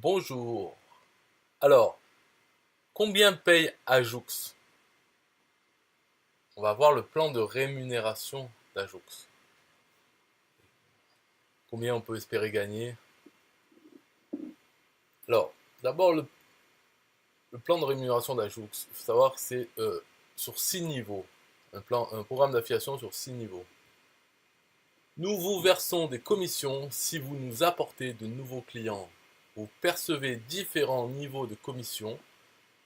Bonjour. Alors, combien paye Ajoux? On va voir le plan de rémunération d'Ajoux. Combien on peut espérer gagner? Alors, d'abord, le plan de rémunération d'Ajoux, il faut savoir que c'est sur 6 niveaux. Un programme d'affiliation sur 6 niveaux. Nous vous versons des commissions si vous nous apportez de nouveaux clients. Vous percevez différents niveaux de commissions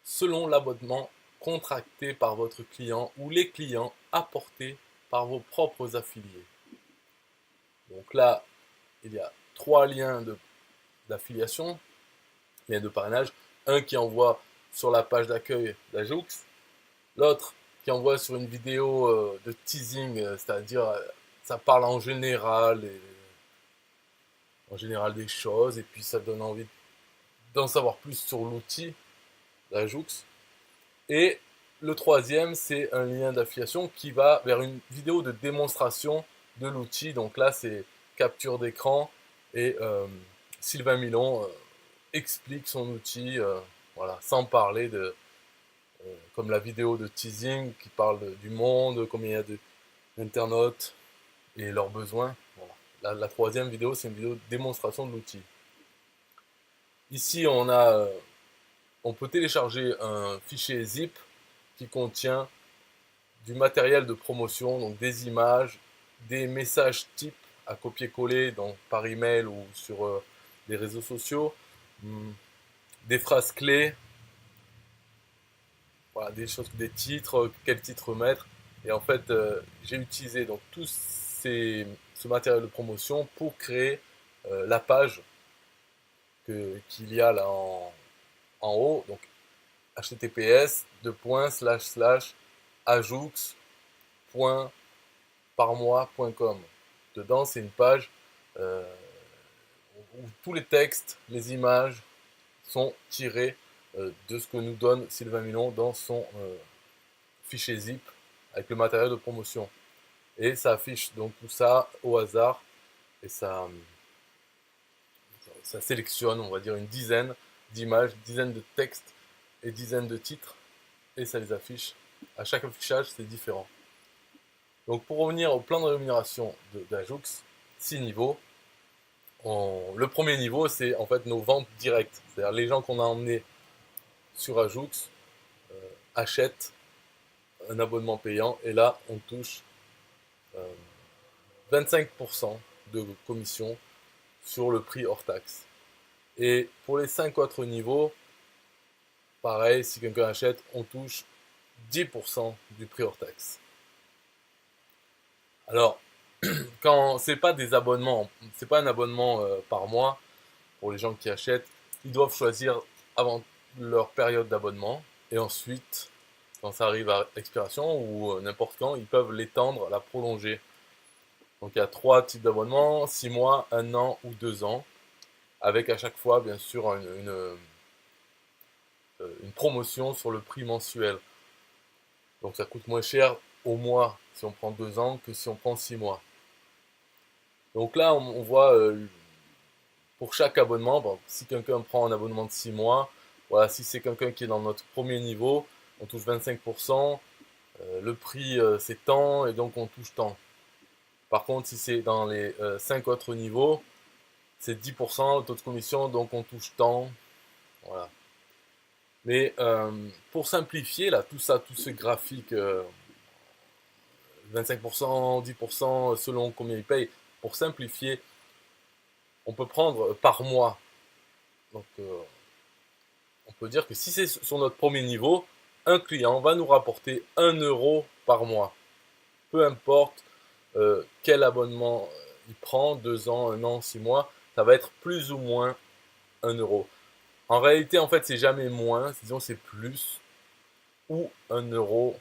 selon l'abonnement contracté par votre client ou les clients apportés par vos propres affiliés. Donc là, il y a 3 liens d'affiliation, lien de parrainage. Un qui envoie sur la page d'accueil d'Ajoux, l'autre qui envoie sur une vidéo de teasing, c'est-à-dire ça parle en général des choses, et puis ça donne envie d'en savoir plus sur l'outil d'Ajoux. Et le troisième, c'est un lien d'affiliation qui va vers une vidéo de démonstration de l'outil. Donc là, c'est capture d'écran et Sylvain Milon explique son outil, voilà, sans parler comme la vidéo de teasing qui parle du monde, combien il y a d'internautes et leurs besoins. Voilà. La troisième vidéo, c'est une vidéo de démonstration de l'outil. Ici, on peut télécharger un fichier zip qui contient du matériel de promotion, donc des images, des messages types à copier-coller par email ou sur les réseaux sociaux, des phrases clés, voilà, des titres, quel titre mettre. Et en fait, j'ai utilisé donc ce matériel de promotion pour créer la page qu'il y a là en haut, donc https://ajoux.parmois.com. Dedans, c'est une page où tous les textes, les images sont tirés de ce que nous donne Sylvain Milon dans son fichier zip avec le matériel de promotion. Et ça affiche donc tout ça au hasard et ça sélectionne, on va dire, une dizaine d'images, dizaines de textes et dizaines de titres et ça les affiche. À chaque affichage, c'est différent. Donc pour revenir au plan de rémunération d'Ajoux, 6 niveaux. Le premier niveau, c'est en fait nos ventes directes. C'est-à-dire les gens qu'on a emmenés sur Ajoux achètent un abonnement payant et là, on touche 25% de commission sur le prix hors taxe. Et pour les 5 autres niveaux, pareil, si quelqu'un achète, on touche 10% du prix hors taxe. Alors, quand c'est pas des abonnements, c'est pas un abonnement par mois pour les gens qui achètent, ils doivent choisir avant leur période d'abonnement et ensuite, quand ça arrive à expiration ou n'importe quand, ils peuvent l'étendre, la prolonger. Donc il y a 3 types d'abonnements, 6 mois, 1 an ou 2 ans, avec à chaque fois bien sûr une promotion sur le prix mensuel. Donc ça coûte moins cher au mois si on prend 2 ans que si on prend 6 mois. Donc là on voit pour chaque abonnement, bon, si quelqu'un prend un abonnement de 6 mois, voilà, si c'est quelqu'un qui est dans notre premier niveau, on touche 25%, le prix c'est tant et donc on touche tant. Par contre, si c'est dans les 5 autres niveaux, c'est 10% le taux de commission, donc on touche tant. Voilà. Mais pour simplifier, là, tout ça, tout ce graphique, 25%, 10%, selon combien il paye, pour simplifier, on peut prendre par mois. Donc, on peut dire que si c'est sur notre premier niveau, un client va nous rapporter 1 euro par mois. Peu importe quel abonnement il prend, 2 ans, 1 an, 6 mois, ça va être plus ou moins 1 euro. En réalité, en fait, c'est jamais moins, disons c'est plus ou 1 euro.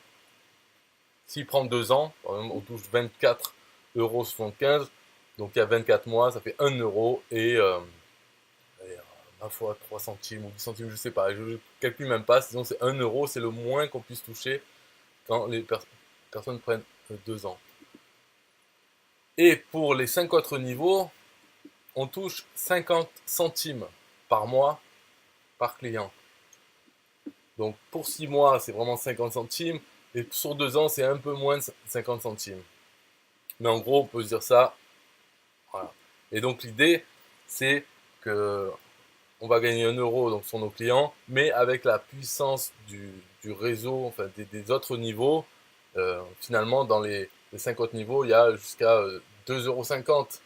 S'il prend 2 ans, par exemple, on touche 24,75 €, donc il y a 24 mois, ça fait 1 euro et 1 fois 3 centimes ou 10 centimes, je sais pas, je ne calcule même pas, sinon c'est 1 euro, c'est le moins qu'on puisse toucher quand les personnes prennent 2 ans. Et pour les 5 autres niveaux, on touche 50 centimes par mois par client. Donc pour 6 mois, c'est vraiment 50 centimes. Et sur 2 ans, c'est un peu moins de 50 centimes. Mais en gros, on peut se dire ça. Voilà. Et donc l'idée, c'est que on va gagner 1 € donc, sur nos clients, mais avec la puissance du réseau, enfin des autres niveaux. Finalement, dans les 50 niveaux, il y a jusqu'à 2,50 €.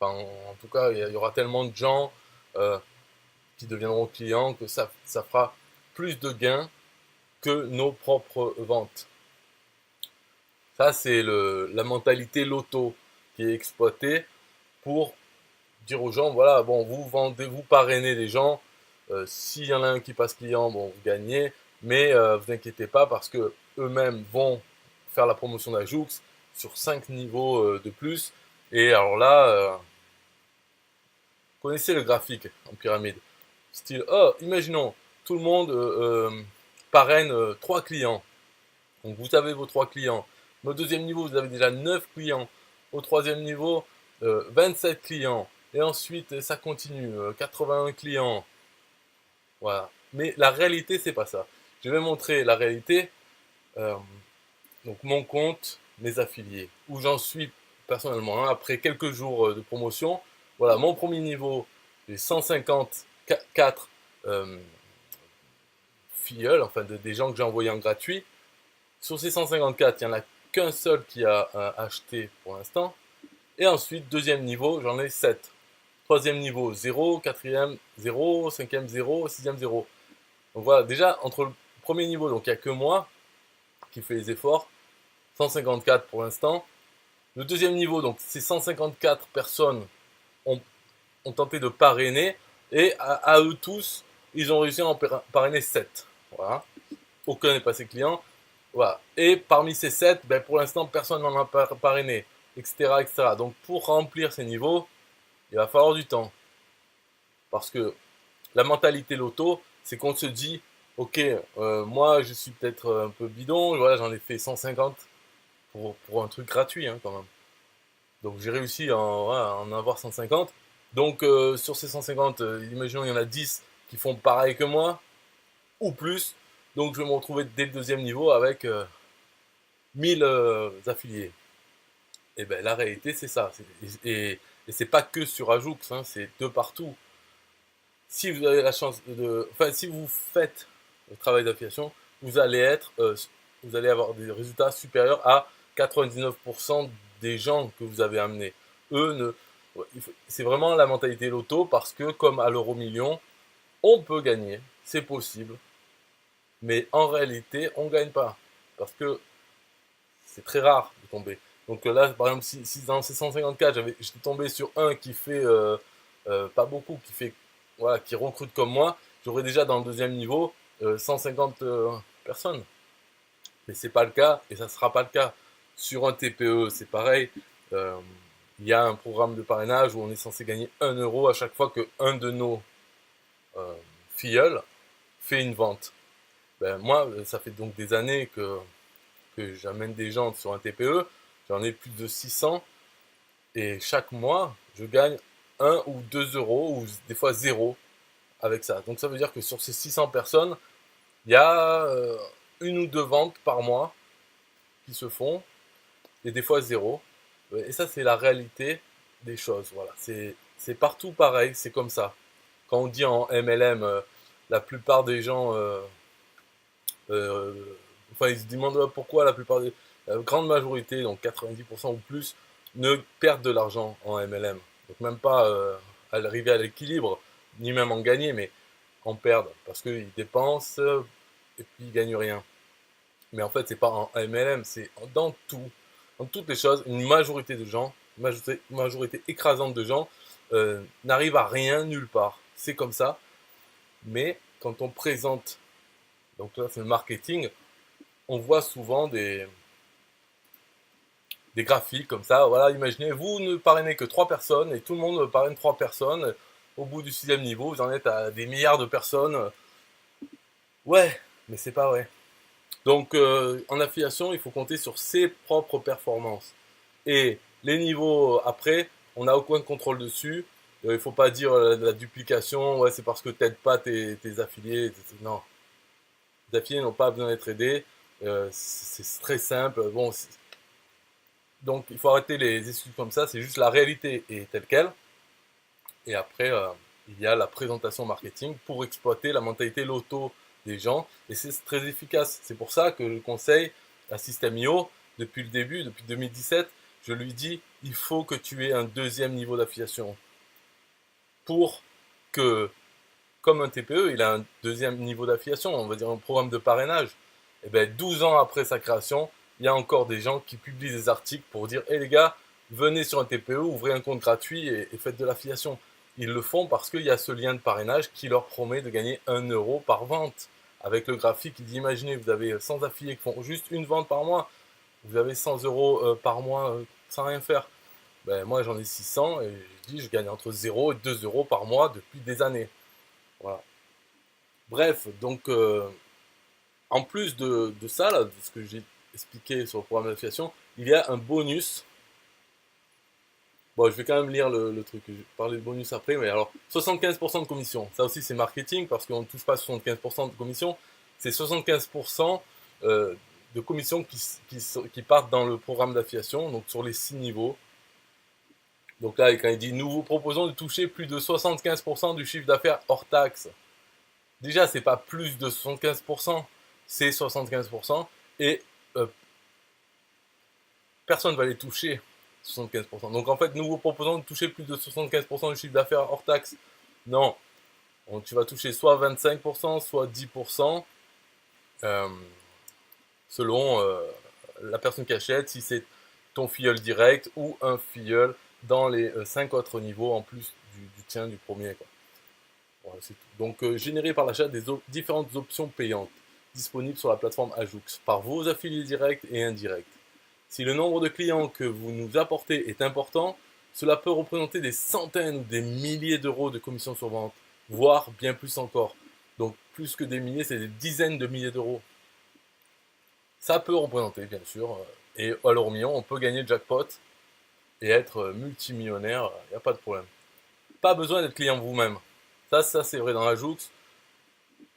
Enfin, en tout cas, il y aura tellement de gens qui deviendront clients que ça fera plus de gains que nos propres ventes. Ça, c'est la mentalité loto qui est exploitée pour dire aux gens, voilà, bon, vous vendez, vous parrainez les gens. S'il y en a un qui passe client, bon, vous gagnez. Mais vous inquiétez pas parce que eux-mêmes vont faire la promotion d'Ajoux sur 5 niveaux de plus. Et alors là, connaissez le graphique en pyramide. Style, oh, imaginons, tout le monde parraine 3 clients. Donc vous avez vos 3 clients. Au deuxième niveau, vous avez déjà 9 clients. Au troisième niveau, 27 clients. Et ensuite, ça continue, 81 clients. Voilà. Mais la réalité, c'est pas ça. Je vais montrer la réalité. Donc mon compte, mes affiliés, où j'en suis personnellement. Hein, après quelques jours de promotion, voilà, mon premier niveau, j'ai 154 filleuls, enfin des gens que j'ai envoyés en gratuit. Sur ces 154, il n'y en a qu'un seul qui a acheté pour l'instant. Et ensuite, deuxième niveau, j'en ai 7. Troisième niveau, 0. Quatrième, 0. Cinquième, 0. Sixième, 0. Donc voilà, déjà, entre le premier niveau, donc il n'y a que moi qui fais les efforts. 154 pour l'instant. Le deuxième niveau, donc ces 154 personnes ont tenté de parrainer. Et à eux tous, ils ont réussi à en parrainer 7. Voilà. Aucun n'est passé client. Voilà. Et parmi ces 7, ben pour l'instant, personne n'en a parrainé, etc., etc. Donc pour remplir ces niveaux, il va falloir du temps. Parce que la mentalité loto, c'est qu'on se dit, ok, moi je suis peut-être un peu bidon, voilà, j'en ai fait 150 pour un truc gratuit hein, quand même. Donc j'ai réussi à en avoir 150. Donc sur ces 150, imaginons il y en a 10 qui font pareil que moi, ou plus. Donc je vais me retrouver dès le deuxième niveau avec 1000 affiliés. Et ben la réalité c'est ça. Et c'est pas que sur Ajoux, hein, c'est de partout. Si vous avez la chance enfin si vous faites le travail d'affiliation, vous allez vous allez avoir des résultats supérieurs à 99% des gens que vous avez amenés. C'est vraiment la mentalité loto parce que comme à l'euro-million, on peut gagner, c'est possible, mais en réalité, on ne gagne pas parce que c'est très rare de tomber. Donc là, par exemple, si dans ces 154, j'étais tombé sur un qui fait pas beaucoup, voilà, qui recrute comme moi, j'aurais déjà dans le deuxième niveau 150 personnes. Mais c'est pas le cas et ça sera pas le cas. Sur un TPE, c'est pareil. Il y a un programme de parrainage où on est censé gagner 1 € à chaque fois que un de nos filleuls fait une vente. Ben, moi, ça fait donc des années que j'amène des gens sur un TPE. J'en ai plus de 600. Et chaque mois, je gagne 1 ou 2 € ou des fois 0 avec ça. Donc ça veut dire que sur ces 600 personnes, il y a une ou deux ventes par mois qui se font et des fois 0. Et ça, c'est la réalité des choses. Voilà. C'est partout pareil, c'est comme ça. Quand on dit en MLM, la plupart des gens, enfin, ils se demandent pourquoi la grande majorité, donc 90% ou plus, ne perdent de l'argent en MLM. Donc même pas à arriver à l'équilibre, ni même en gagner, mais en perdre. Parce qu'ils dépensent et puis ils gagnent rien. Mais en fait, c'est pas en MLM, c'est dans tout. Dans toutes les choses, une majorité de gens, majorité écrasante de gens, n'arrivent à rien nulle part. C'est comme ça. Mais quand on présente, donc là c'est le marketing, on voit souvent des graphiques comme ça. Voilà, imaginez, vous ne parrainez que 3 personnes et tout le monde parraine 3 personnes. Au bout du 6e niveau, vous en êtes à des milliards de personnes. Ouais, mais c'est pas vrai. Donc en affiliation, il faut compter sur ses propres performances. Et les niveaux après, on n'a aucun contrôle dessus. Il ne faut pas dire la duplication, ouais, c'est parce que tu n'aides pas tes affiliés. Non, les affiliés n'ont pas besoin d'être aidés. C'est très simple. Bon, donc il faut arrêter les excuses comme ça. C'est juste la réalité est telle qu'elle. Et après, il y a la présentation marketing pour exploiter la mentalité loto des gens. Et c'est très efficace. C'est pour ça que je conseille à System.io, depuis le début, depuis 2017, je lui dis, il faut que tu aies un deuxième niveau d'affiliation. Pour que, comme un TPE, il a un deuxième niveau d'affiliation, on va dire un programme de parrainage. Et bien 12 ans après sa création, il y a encore des gens qui publient des articles pour dire, hé les gars, venez sur un TPE, ouvrez un compte gratuit et faites de l'affiliation. Ils le font parce qu'il y a ce lien de parrainage qui leur promet de gagner 1 euro par vente. Avec le graphique, il dit, imaginez, vous avez 100 affiliés qui font juste une vente par mois, vous avez 100 euros par mois sans rien faire. Ben, moi, j'en ai 600 et je dis, je gagne entre 0 et 2 euros par mois depuis des années. Voilà. Bref, donc, en plus de ça, là, de ce que j'ai expliqué sur le programme d'affiliation, il y a un bonus. Bon, je vais quand même lire le truc. Je vais parler de bonus après, mais alors, 75% de commission. Ça aussi, c'est marketing parce qu'on ne touche pas 75% de commission. C'est 75% de commission qui partent dans le programme d'affiliation, donc sur les 6 niveaux. Donc là, quand il dit nous vous proposons de toucher plus de 75% du chiffre d'affaires hors taxe. Déjà, c'est pas plus de 75%, c'est 75%. Et personne ne va les toucher, 75%. Donc en fait, nous vous proposons de toucher plus de 75% du chiffre d'affaires hors taxe. Non, donc, tu vas toucher soit 25%, soit 10%, selon la personne qui achète, si c'est ton filleul direct ou un filleul dans les 5 autres niveaux en plus du tien, du premier, quoi. Voilà, c'est tout. Donc, généré par l'achat des différentes options payantes disponibles sur la plateforme Ajoux par vos affiliés directs et indirects. Si le nombre de clients que vous nous apportez est important, cela peut représenter des centaines ou des milliers d'euros de commissions sur vente, voire bien plus encore. Donc, plus que des milliers, c'est des dizaines de milliers d'euros. Ça peut représenter, bien sûr, et à l'euro million, on peut gagner le jackpot et être multimillionnaire, il n'y a pas de problème. Pas besoin d'être client vous-même. Ça c'est vrai dans Ajoux.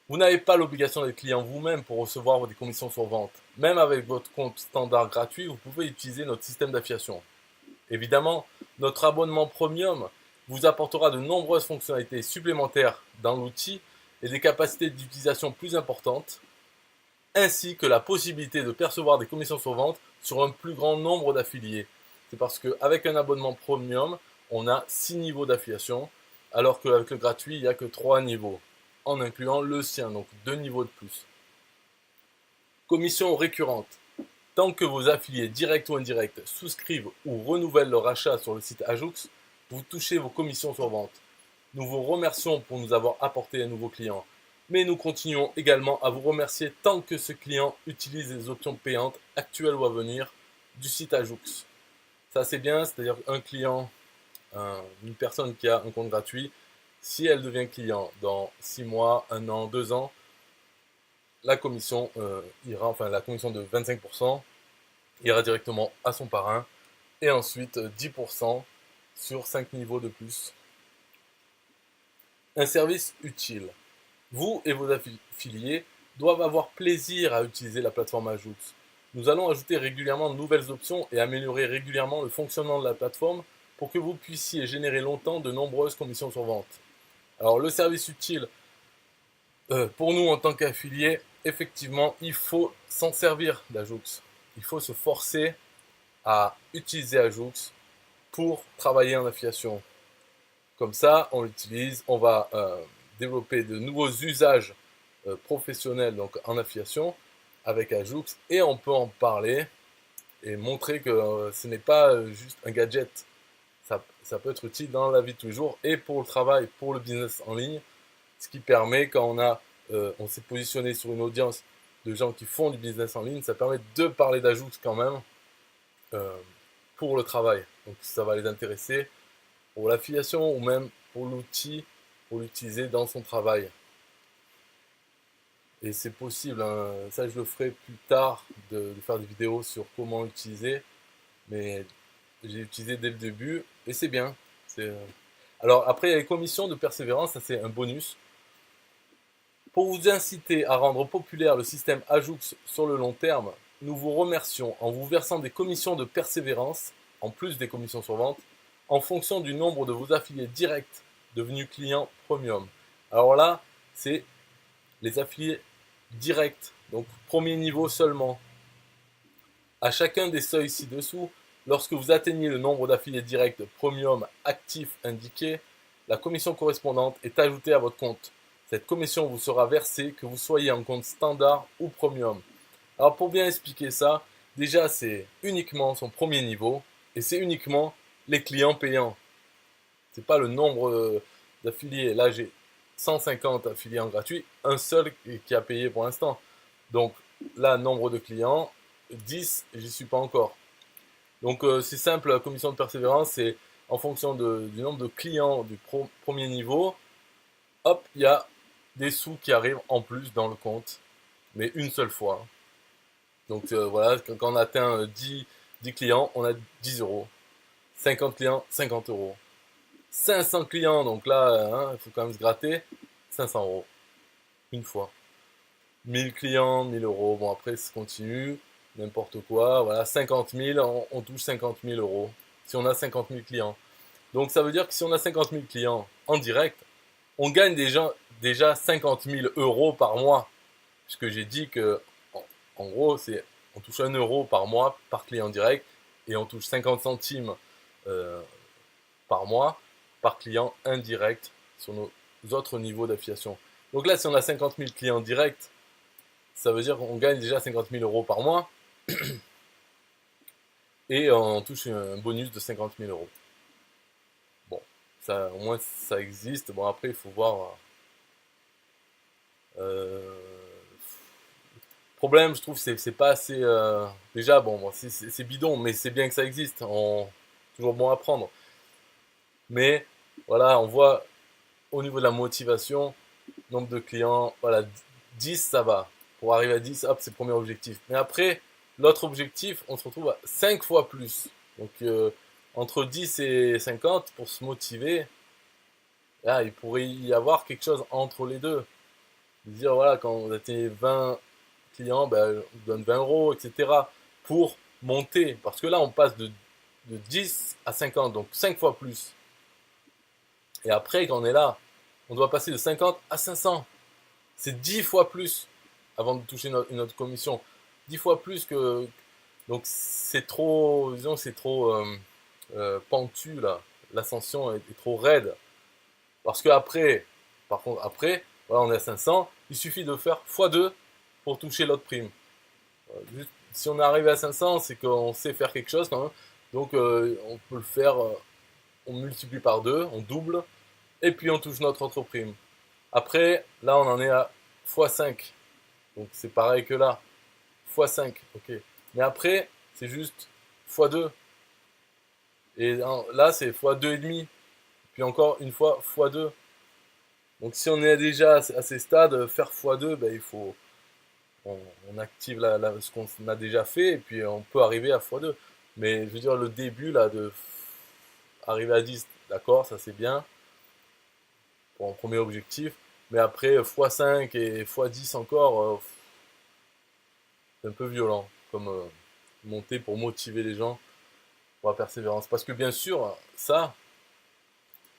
Vous n'avez pas l'obligation d'être client vous-même pour recevoir des commissions sur vente. Même avec votre compte standard gratuit, vous pouvez utiliser notre système d'affiliation. Évidemment, notre abonnement premium vous apportera de nombreuses fonctionnalités supplémentaires dans l'outil et des capacités d'utilisation plus importantes, ainsi que la possibilité de percevoir des commissions sur vente sur un plus grand nombre d'affiliés. C'est parce qu'avec un abonnement premium, on a 6 niveaux d'affiliation, alors qu'avec le gratuit, il n'y a que 3 niveaux, en incluant le sien, donc 2 niveaux de plus. Commission récurrente. Tant que vos affiliés directs ou indirects souscrivent ou renouvellent leur achat sur le site Ajoux, vous touchez vos commissions sur vente. Nous vous remercions pour nous avoir apporté un nouveau client, mais nous continuons également à vous remercier tant que ce client utilise les options payantes actuelles ou à venir du site Ajoux. Ça c'est bien, c'est-à-dire un client, une personne qui a un compte gratuit, si elle devient client dans 6 mois, 1 an, 2 ans, la commission la commission de 25% ira directement à son parrain et ensuite 10% sur 5 niveaux de plus. Un service utile. Vous et vos affiliés doivent avoir plaisir à utiliser la plateforme Ajoux. Nous allons ajouter régulièrement de nouvelles options et améliorer régulièrement le fonctionnement de la plateforme pour que vous puissiez générer longtemps de nombreuses commissions sur vente. Alors le service utile, pour nous en tant qu'affiliés, effectivement, il faut s'en servir d'Ajoux. Il faut se forcer à utiliser Ajoux pour travailler en affiliation. Comme ça, on l'utilise, on va développer de nouveaux usages professionnels donc en affiliation avec Ajoux et on peut en parler et montrer que ce n'est pas juste un gadget. Ça peut être utile dans la vie de tous les jours et pour le travail, pour le business en ligne, ce qui permet quand on s'est positionné sur une audience de gens qui font du business en ligne, ça permet de parler d'Ajoux quand même pour le travail. Donc ça va les intéresser pour l'affiliation ou même pour l'outil, pour l'utiliser dans son travail. Et c'est possible, hein, ça je le ferai plus tard, de faire des vidéos sur comment l'utiliser, mais j'ai utilisé dès le début et c'est bien. Alors après, il y a les commissions de persévérance, ça c'est un bonus. Pour vous inciter à rendre populaire le système Ajoux sur le long terme, nous vous remercions en vous versant des commissions de persévérance, en plus des commissions sur vente, en fonction du nombre de vos affiliés directs devenus clients premium. Alors là, c'est les affiliés directs, donc premier niveau seulement. À chacun des seuils ci-dessous, lorsque vous atteignez le nombre d'affiliés directs premium actifs indiqué, la commission correspondante est ajoutée à votre compte. Cette commission vous sera versée que vous soyez en compte standard ou premium. Alors pour bien expliquer ça, déjà c'est uniquement son premier niveau et c'est uniquement les clients payants. C'est pas le nombre d'affiliés. Là j'ai 150 affiliés en gratuit, un seul qui a payé pour l'instant. Donc là, nombre de clients, 10, j'y suis pas encore. Donc c'est simple, la commission de persévérance, c'est en fonction du nombre de clients du premier niveau, hop, il y a des sous qui arrivent en plus dans le compte, mais une seule fois. Donc voilà, quand on atteint 10 clients, on a 10 euros. 50 clients, 50 euros. 500 clients, donc là, il faut quand même se gratter, 500 euros. Une fois. 1000 clients, 1000 euros. Bon, après, ça continue, n'importe quoi. Voilà, 50 000, on touche 50 000 euros. Si on a 50 000 clients. Donc, ça veut dire que si on a 50 000 clients en direct, on gagne déjà 50 000 euros par mois. Puisque j'ai dit que, en gros, on touche 1 euro par mois par client direct et on touche 50 centimes euh, par mois par client indirect sur nos autres niveaux d'affiliation. Donc là, si on a 50 000 clients directs, ça veut dire qu'on gagne déjà 50 000 euros par mois et on touche un bonus de 50 000 euros. Bon, ça, au moins ça existe. Bon, après, il faut voir. Problème, je trouve, c'est pas assez. Déjà, bon, c'est bidon, mais c'est bien que ça existe. Toujours bon à prendre. Mais voilà, on voit au niveau de la motivation, nombre de clients, voilà, 10 ça va. Pour arriver à 10, hop, c'est le premier objectif. Mais après, l'autre objectif, on se retrouve à 5 fois plus. Donc, entre 10 et 50, pour se motiver, là, il pourrait y avoir quelque chose entre les deux. Dire, voilà, quand vous atteignez 20 clients, ben, on vous donne 20 euros, etc. pour monter. Parce que là, on passe de 10 à 50, donc 5 fois plus. Et après, quand on est là, on doit passer de 50 à 500. C'est 10 fois plus avant de toucher une autre commission. 10 fois plus que. Donc c'est trop. Disons que c'est trop pentu là. L'ascension est trop raide. Parce que après, par contre, après, voilà, on est à 500. Il suffit de faire x2 pour toucher l'autre prime. Juste, si on est arrivé à 500, c'est qu'on sait faire quelque chose quand même. Donc on peut le faire. On multiplie par 2, on double. Et puis on touche notre autre prime. Après, là, on en est à x5. Donc c'est pareil que là. x5, ok. Mais après, c'est juste x2. Et là, c'est x2,5. Puis encore une fois x2. Donc si on est déjà à ces stades, faire x2, ben, il faut. On active ce qu'on a déjà fait et puis on peut arriver à x2. Mais je veux dire, le début là, de arriver à 10, d'accord, ça c'est bien pour un premier objectif. Mais après, x5 et x10 encore, c'est un peu violent comme montée pour motiver les gens pour la persévérance. Parce que bien sûr, ça,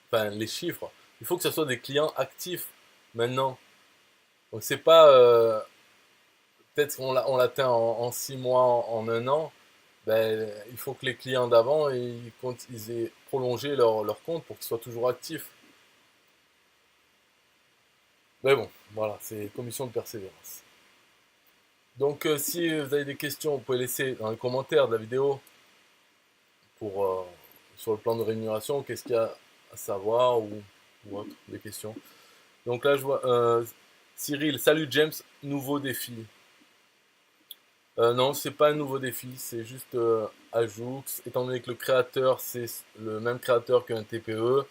enfin les chiffres, il faut que ce soit des clients actifs maintenant. Donc c'est pas peut-être qu'on l'atteint en 6 mois, en 1 an. Ben, il faut que les clients d'avant ils aient prolongé leur compte pour qu'ils soient toujours actifs. Mais bon, voilà, c'est commission de persévérance. Donc si vous avez des questions, vous pouvez laisser dans les commentaires de la vidéo pour sur le plan de rémunération, qu'est-ce qu'il y a à savoir ou autre, des questions. Donc là je vois Cyril, salut James, nouveau défi. Non, c'est pas un nouveau défi, c'est juste Ajoux. Étant donné que le créateur c'est le même créateur qu'un TPE,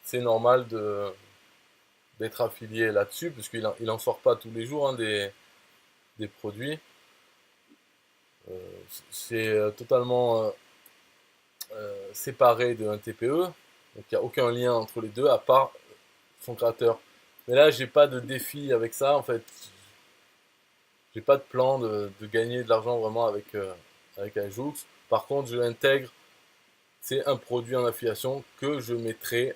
c'est normal d'être affilié là-dessus, puisqu'il en sort pas tous les jours, hein, des produits. C'est totalement séparé d'un TPE. Donc il n'y a aucun lien entre les deux à part son créateur. Mais là, j'ai pas de défi avec ça. En fait, j'ai pas de plan de gagner de l'argent vraiment avec Ajoux. Par contre, je l'intègre. C'est un produit en affiliation que je mettrai,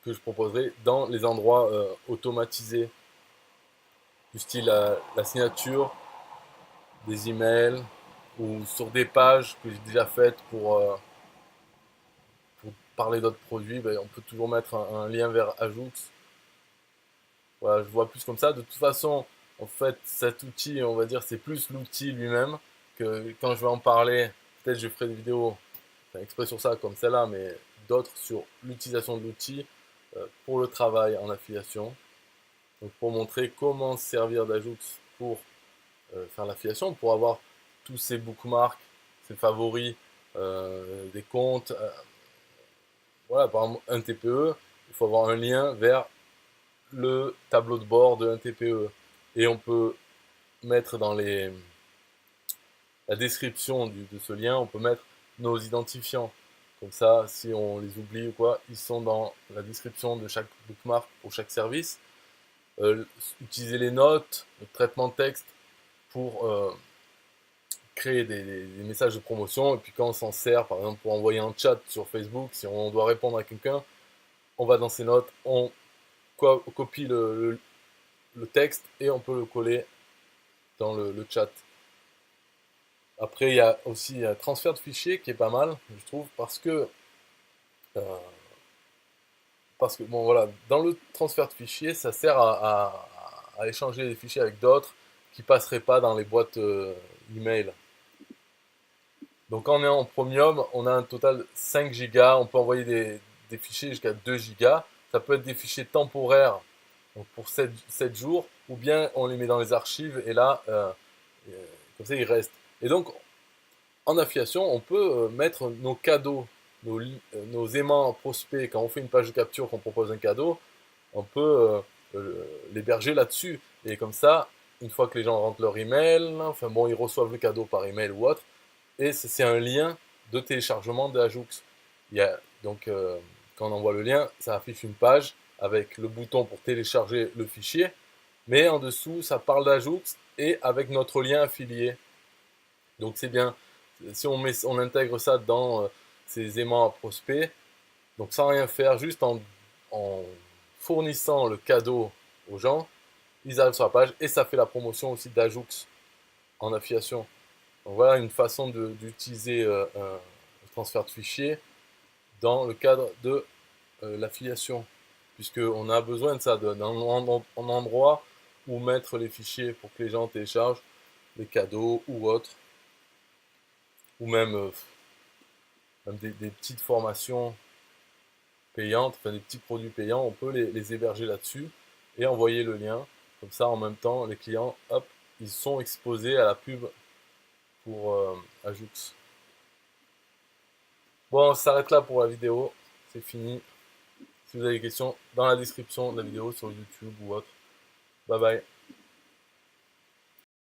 que je proposerai dans les endroits automatisés, du style la signature, des emails ou sur des pages que j'ai déjà faites pour parler d'autres produits. Ben, on peut toujours mettre un lien vers Ajoux. Voilà, je vois plus comme ça. De toute façon, en fait, cet outil, on va dire, c'est plus l'outil lui-même que quand je vais en parler, peut-être je ferai des vidéos exprès sur ça comme celle-là, mais d'autres sur l'utilisation de l'outil pour le travail en affiliation. Donc pour montrer comment se servir d'Ajoux pour faire l'affiliation, pour avoir tous ces bookmarks, ces favoris, des comptes. Voilà, par exemple, un TPE, il faut avoir un lien vers le tableau de bord de un TPE. Et on peut mettre dans la description de ce lien, on peut mettre nos identifiants. Comme ça, si on les oublie ou quoi, ils sont dans la description de chaque bookmark pour chaque service. Utiliser les notes, le traitement de texte pour créer des messages de promotion. Et puis quand on s'en sert, par exemple pour envoyer un chat sur Facebook, si on doit répondre à quelqu'un, on va dans ses notes, on copie le texte et on peut le coller dans le chat. Après, il y a aussi un transfert de fichiers qui est pas mal, je trouve, euh, parce que bon voilà, dans le transfert de fichiers, ça sert à échanger les fichiers avec d'autres qui passeraient pas dans les boîtes email. Donc quand on est en premium, on a un total 5 Go, on peut envoyer des fichiers jusqu'à 2 Go. Ça peut être des fichiers temporaires, donc pour 7 jours, ou bien on les met dans les archives et là, comme ça, ils restent. Et donc, en affiliation, on peut mettre nos cadeaux, nos aimants prospects. Quand on fait une page de capture, qu'on propose un cadeau, on peut l'héberger là-dessus. Et comme ça, une fois que les gens rentrent leur email, enfin bon, ils reçoivent le cadeau par email ou autre, et c'est un lien de téléchargement de Ajoux. Donc, quand on envoie le lien, ça affiche une page avec le bouton pour télécharger le fichier, mais en dessous, ça parle d'Ajoux et avec notre lien affilié. Donc c'est bien. Si on intègre ça dans ces aimants à prospects, donc sans rien faire, juste en fournissant le cadeau aux gens, ils arrivent sur la page et ça fait la promotion aussi d'Ajoux en affiliation. Donc voilà une façon d'utiliser un transfert de fichiers dans le cadre de l'affiliation, puisqu'on a besoin de ça, d'un endroit où mettre les fichiers pour que les gens téléchargent les cadeaux ou autres, ou même des petites formations payantes, enfin des petits produits payants, on peut les héberger là-dessus et envoyer le lien. Comme ça, en même temps, les clients, hop, ils sont exposés à la pub pour Ajoux. Bon, on s'arrête là pour la vidéo. C'est fini. Si vous avez des questions, dans la description de la vidéo sur YouTube ou autre. Bye bye.